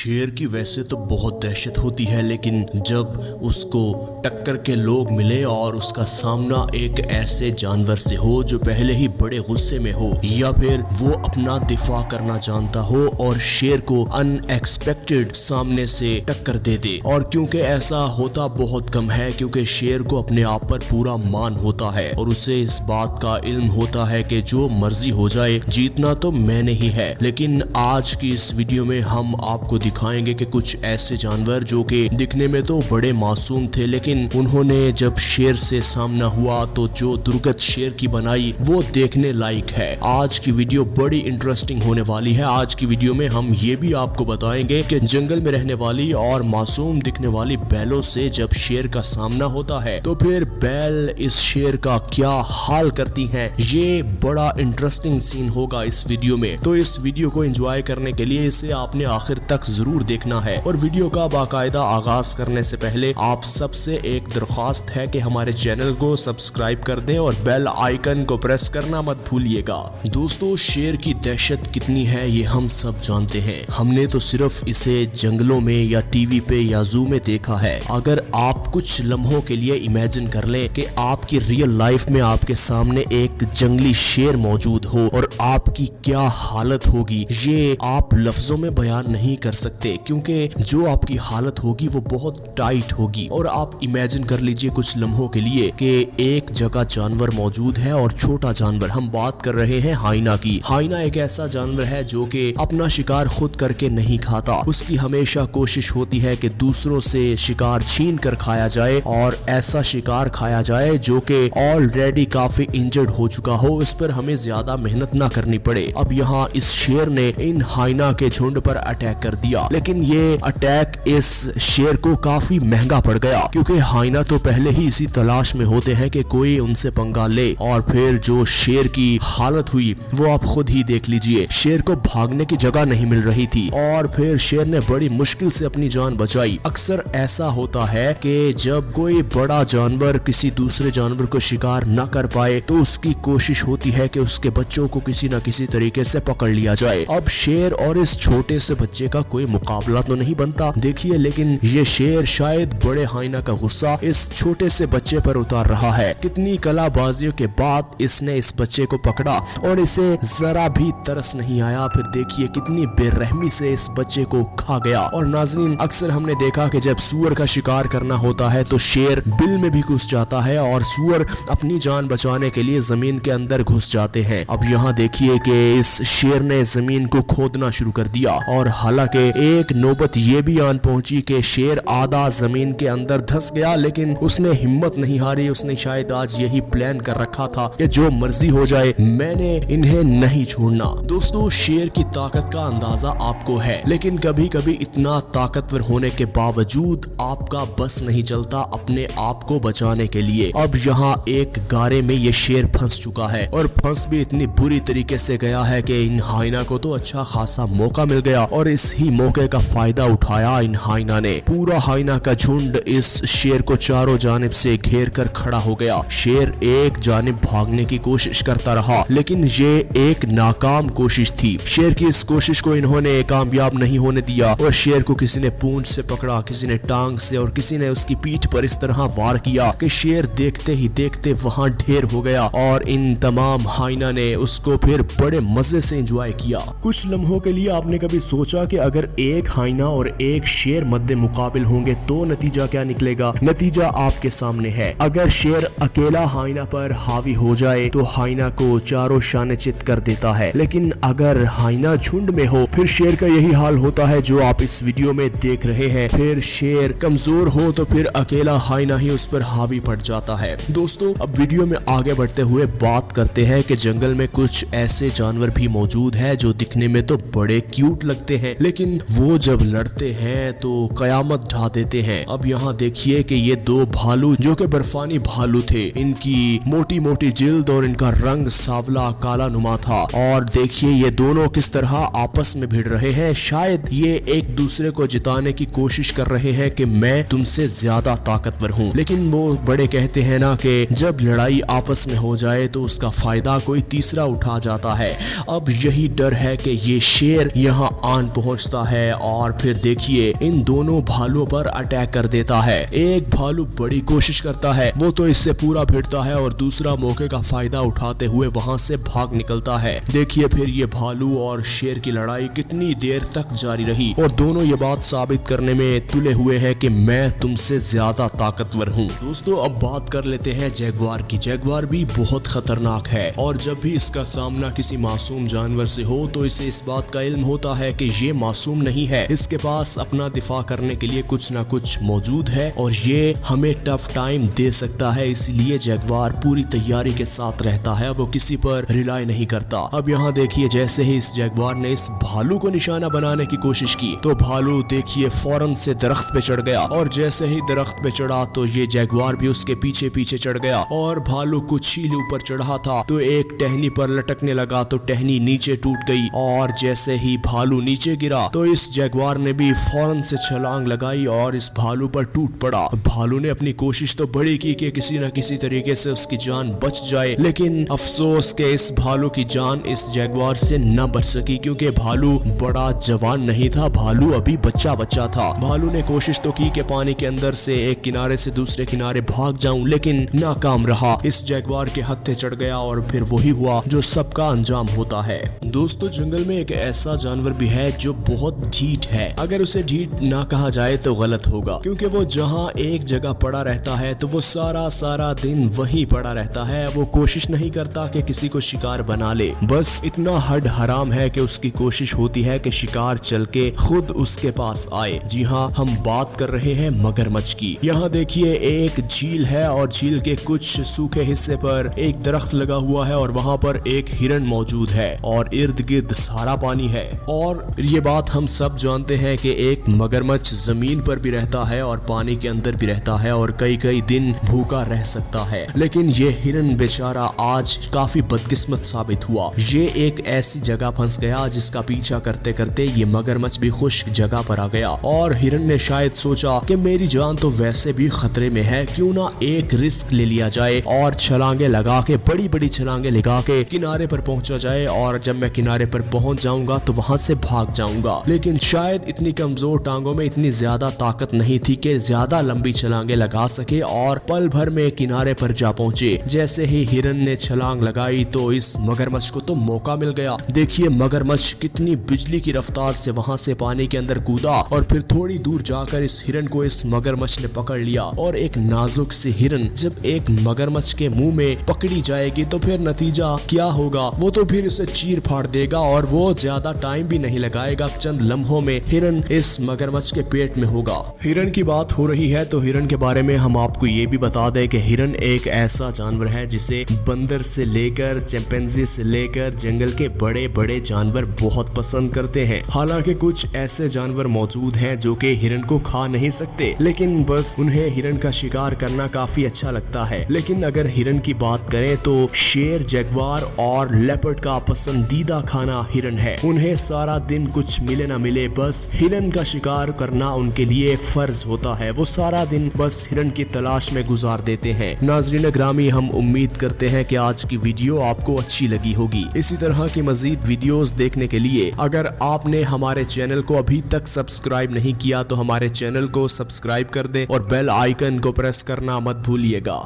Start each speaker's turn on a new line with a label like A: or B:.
A: शेर की वैसे तो बहुत दहशत होती है, लेकिन जब उसको टक्कर के लोग मिले और उसका सामना एक ऐसे जानवर से हो जो पहले ही बड़े गुस्से में हो, या फिर वो अपना दिफा करना जानता हो और शेर को अनएक्सपेक्टेड सामने से टक्कर दे दे। और क्योंकि ऐसा होता बहुत कम है, क्योंकि शेर को अपने आप पर पूरा मान होता है और उसे इस बात का इल्म होता है कि जो मर्जी हो जाए जीतना तो मैंने ही है। लेकिन आज की इस वीडियो में हम आपको दिखाएंगे कि कुछ ऐसे जानवर जो कि दिखने में तो बड़े मासूम थे, लेकिन उन्होंने जब शेर से सामना हुआ तो जो दुर्गत शेर की बनाई वो देखने लायक है। आज की वीडियो बड़ी इंटरेस्टिंग होने वाली है। आज की वीडियो में हम ये भी आपको बताएंगे कि जंगल में रहने वाली और मासूम दिखने वाली बैलों से जब शेर का सामना होता है तो फिर बैल इस शेर का क्या हाल करती हैं। ये बड़ा इंटरेस्टिंग सीन होगा इस वीडियो में, तो इस वीडियो को एंजॉय करने के लिए इसे आपने आखिर तक जरूर देखना है। और वीडियो का बाकायदा आगाज करने से पहले आप सबसे एक दरख्वास्त है कि हमारे चैनल को सब्सक्राइब कर दें और बेल आइकन को प्रेस करना मत भूलिएगा। दोस्तों, शेर की दहशत कितनी है ये हम सब जानते हैं। हमने तो सिर्फ इसे जंगलों में या टीवी पे या जू में देखा है। अगर आप कुछ लम्हों के लिए इमेजिन कर लें कि आपकी रियल लाइफ में आपके सामने एक जंगली शेर मौजूद हो और आपकी क्या हालत होगी, ये आप लफ्जों में बयान नहीं कर सकते, क्योंकि जो आपकी हालत होगी वो बहुत टाइट होगी। और आप इमेजिन कर लीजिए कुछ लम्हों के लिए कि एक जगह जानवर मौजूद है और छोटा जानवर, हम बात कर रहे हैं हाइना की। हाइना एक ऐसा जानवर है जो कि अपना शिकार खुद करके नहीं खाता। उसकी हमेशा कोशिश होती है कि दूसरों से शिकार छीन कर खाया जाए और ऐसा शिकार खाया जाए जो कि ऑलरेडी काफी इंजर्ड हो चुका हो, इस पर हमें ज्यादा मेहनत ना करनी पड़े। अब यहाँ इस शेर ने इन हाइना के झुंड पर अटैक कर दिया, लेकिन ये अटैक इस शेर को काफी महंगा पड़ गया, क्योंकि हाइना तो पहले ही इसी तलाश में होते हैं कि कोई उनसे पंगा ले। और फिर जो शेर की हालत हुई वो आप खुद ही देख लीजिए। शेर को भागने की जगह नहीं मिल रही थी और फिर शेर ने बड़ी मुश्किल से अपनी जान बचाई। अक्सर ऐसा होता है कि जब कोई बड़ा जानवर किसी दूसरे जानवर को शिकार न कर पाए तो उसकी कोशिश होती है कि उसके बच्चों को किसी न किसी तरीके से पकड़ लिया जाए। अब शेर और इस छोटे से बच्चे का कोई मुकाबला तो नहीं बनता देखिए, लेकिन ये शेर शायद बड़े हाइना का गुस्सा इस छोटे से बच्चे पर उतार रहा है। कितनी कलाबाजियों के बाद इसने इस बच्चे को पकड़ा और इसे जरा भी तरस नहीं आया। फिर देखिए कितनी बेरहमी से इस बच्चे को खा गया। और नाज़रीन, अक्सर हमने देखा कि जब सूअर का शिकार करना होता है तो शेर बिल में भी घुस जाता है और सूअर अपनी जान बचाने के लिए जमीन के अंदर घुस जाते हैं। अब यहाँ देखिए कि इस शेर ने जमीन को खोदना शुरू कर दिया और हालांकि एक नौबत ये भी आन पहुंची कि शेर आधा जमीन के अंदर धंस गया, लेकिन उसने हिम्मत नहीं हारी। उसने शायद आज यही प्लान कर रखा था कि जो मर्जी हो जाए मैंने इन्हें नहीं छोड़ना। दोस्तों, शेर की ताकत का अंदाजा आपको है, लेकिन कभी कभी इतना ताकतवर होने के बावजूद आपका बस नहीं चलता अपने आप को बचाने के लिए। अब यहाँ एक गारे में ये शेर फंस चुका है और फंस भी इतनी बुरी तरीके से गया है कि इन हाइना को तो अच्छा खासा मौका मिल गया और इस ही मौके का फायदा उठाया इन हाइना ने। पूरा हाइना का झुंड इस शेर को चारों जानिब से घेर कर खड़ा हो गया। शेर एक जानिब भागने की कोशिश करता रहा, लेकिन ये एक नाकाम कोशिश थी। शेर की इस कोशिश को इन्होंने कामयाब नहीं होने दिया और शेर को किसी ने पूंछ से पकड़ा, किसी ने टांग से और किसी ने उसकी पीठ पर इस तरह वार किया कि शेर देखते ही देखते वहां ढेर हो गया और इन तमाम हाइना ने उसको फिर बड़े मजे से एंजॉय किया। कुछ लम्हों के लिए आपने कभी सोचा कि अगर एक हाइना और एक शेर मद्दे मुकाबिल होंगे तो नतीजा क्या निकलेगा? नतीजा आपके सामने है। अगर शेर अकेला हाइना पर हावी हो जाए तो हाइना को चारों शाने चित कर देता है, लेकिन अगर हाइना झुंड में हो फिर शेर का यही हाल होता है जो आप इस वीडियो में देख रहे हैं। फिर शेर कमजोर हो तो फिर अकेला हाइना ही उस पर हावी पड़ जाता है। दोस्तों, अब वीडियो में आगे बढ़ते हुए बात करते हैं कि जंगल में कुछ ऐसे जानवर भी मौजूद है जो दिखने में तो बड़े क्यूट लगते हैं, लेकिन वो जब लड़ते हैं तो कयामत ढा देते हैं। अब यहाँ देखिए कि ये दो भालू जो कि बर्फानी भालू थे, इनकी मोटी मोटी जिल्द और इनका रंग सावला काला नुमा था। और देखिए ये दोनों किस तरह आपस में भिड़ रहे हैं। शायद ये एक दूसरे को जिताने की कोशिश कर रहे हैं कि मैं तुमसे ज्यादा ज्यादा ताकतवर हूँ। लेकिन वो बड़े कहते हैं ना कि जब लड़ाई आपस में हो जाए तो उसका फायदा कोई तीसरा उठा जाता है। अब यही डर है कि ये शेर यहाँ आन पहुंचता है और फिर देखिए इन दोनों भालुओं पर अटैक कर देता है। एक भालू बड़ी कोशिश करता है, वो तो इससे पूरा भिड़ता है और दूसरा मौके का फायदा उठाते हुए वहां से भाग निकलता है। देखिए फिर ये भालू और शेर की लड़ाई कितनी देर तक जारी रही और दोनों ये बात साबित करने में तुले हुए हैं कि मैं तुमसे ज्यादा ताकतवर हूँ। दोस्तों अब बात कर लेते हैं जैगुआर की। जैगुआर भी बहुत खतरनाक है और जब भी इसका सामना किसी मासूम जानवर से हो तो इसे इस बात का इल्म होता है कि ये मासूम नहीं है, इसके पास अपना दिफा करने के लिए कुछ ना कुछ मौजूद है और ये हमें टफ टाइम दे सकता है। इसलिए जैगुआर पूरी तैयारी के साथ रहता है, वो किसी पर रिलाई नहीं करता। अब यहाँ देखिए जैसे ही इस जैगुआर ने इस भालू को निशाना बनाने की कोशिश की तो भालू देखिए फौरन से दरख्त पे चढ़ गया और जैसे ही दरख्त पे चढ़ा तो ये जैगुआर भी उसके पीछे पीछे चढ़ गया और भालू कुछ ही ऊपर चढ़ा था तो एक टहनी पर लटकने लगा तो टहनी नीचे टूट गई और जैसे ही भालू नीचे गिरा तो इस जैगुआर ने भी फौरन से छलांग लगाई और इस भालू पर टूट पड़ा। भालू ने अपनी कोशिश तो बड़ी की कि किसी न किसी तरीके से उसकी जान बच जाए, लेकिन अफसोस के इस भालू की जान इस जैगुआर से न बच सकी क्योंकि भालू बड़ा जवान नहीं था, भालू अभी बच्चा था। भालू ने कोशिश तो की कि पानी के अंदर से एक किनारे से दूसरे किनारे भाग जाऊं, लेकिन नाकाम रहा। इस जैगुआर के हत्थे चढ़ गया और फिर वही हुआ जो सबका अंजाम होता है। दोस्तों जंगल में एक ऐसा जानवर भी है जो बहुत ढीठ है। अगर उसे ढीठ ना कहा जाए तो गलत होगा क्योंकि वो जहाँ एक जगह पड़ा रहता है तो वो सारा दिन वहीं पड़ा रहता है। वो कोशिश नहीं करता कि किसी को शिकार बना ले, बस इतना हड हराम है कि उसकी कोशिश होती है कि शिकार चल के खुद उसके पास आए। जी हाँ, हम बात कर रहे हैं मगरमच्छ की। यहाँ देखिए एक झील है और झील के कुछ सूखे हिस्से पर एक दरख्त लगा हुआ है और वहाँ पर एक हिरन मौजूद है और इर्द गिर्द सारा पानी है। और ये बात हम सब जानते हैं कि एक मगरमच्छ जमीन पर भी रहता है और पानी के अंदर भी रहता है और कई दिन भूखा रह सकता है, लेकिन ये हिरन बेचारा आज काफी बदकिस्मत साबित हुआ। ये एक ऐसी जगह फंस गया जिसका पीछा करते करते ये मगरमच्छ भी खुश्क जगह पर आ गया और हिरन ने शायद सोचा कि मेरी जान तो वैसे भी खतरे में है, क्यों ना एक रिस्क ले लिया जाए और छलांगे लगा के बड़ी छलांगे लगा के किनारे पर पहुंचा जाए और जब मैं किनारे पर पहुंच जाऊंगा तो वहां से भाग जाऊंगा। लेकिन शायद इतनी कमजोर टांगों में इतनी ज्यादा ताकत नहीं थी कि ज्यादा लंबी छलांगे लगा सके और पल भर में किनारे पर जा पहुंचे। जैसे ही हिरन ने छलांग लगाई तो इस मगरमच्छ को तो मौका मिल गया। देखिए मगरमच्छ कितनी बिजली की रफ्तार से वहां से पानी के अंदर कूदा और फिर थोड़ी दूर जाकर इस हिरन को इस मगरमच्छ ने पकड़ लिया। और एक नाजुक सी हिरन जब एक मगरमच्छ के मुंह में पकड़ी जाएगी तो फिर नतीजा क्या होगा, वो तो फिर इसे चीर फाड़ देगा और वो ज्यादा टाइम भी नहीं लगाएगा, चंद लम्हों में हिरन इस मगरमच्छ के पेट में होगा। हिरन की बात हो रही है तो हिरन के बारे में हम आपको ये भी बता दें कि हिरन एक ऐसा जानवर है जिसे बंदर से लेकर चिंपैंजी से लेकर जंगल के बड़े जानवर बहुत पसंद करते हैं। हालांकि कुछ ऐसे जानवर मौजूद हैं जो कि हिरन को खा नहीं सकते, लेकिन बस उन्हें हिरन का शिकार करना काफी अच्छा लगता है। लेकिन अगर हिरन की बात करें तो शेर, जगुआर और लेपर्ड का पसंदीदा खाना हिरन है। उन्हें सारा दिन कुछ मिले ना मिले बस हिरन का शिकार करना उनके लिए फर्ज होता है। वो सारा दिन बस हिरन की तलाश में गुजार देते हैं। नाज़रीन ग्रामी, हम उम्मीद करते हैं कि आज की वीडियो आपको अच्छी लगी होगी। इसी तरह की मजीद वीडियोस देखने के लिए अगर आपने हमारे चैनल को अभी तक सब्सक्राइब नहीं किया तो हमारे चैनल को सब्सक्राइब कर दें और बेल आइकन को प्रेस करना मत भूलिएगा।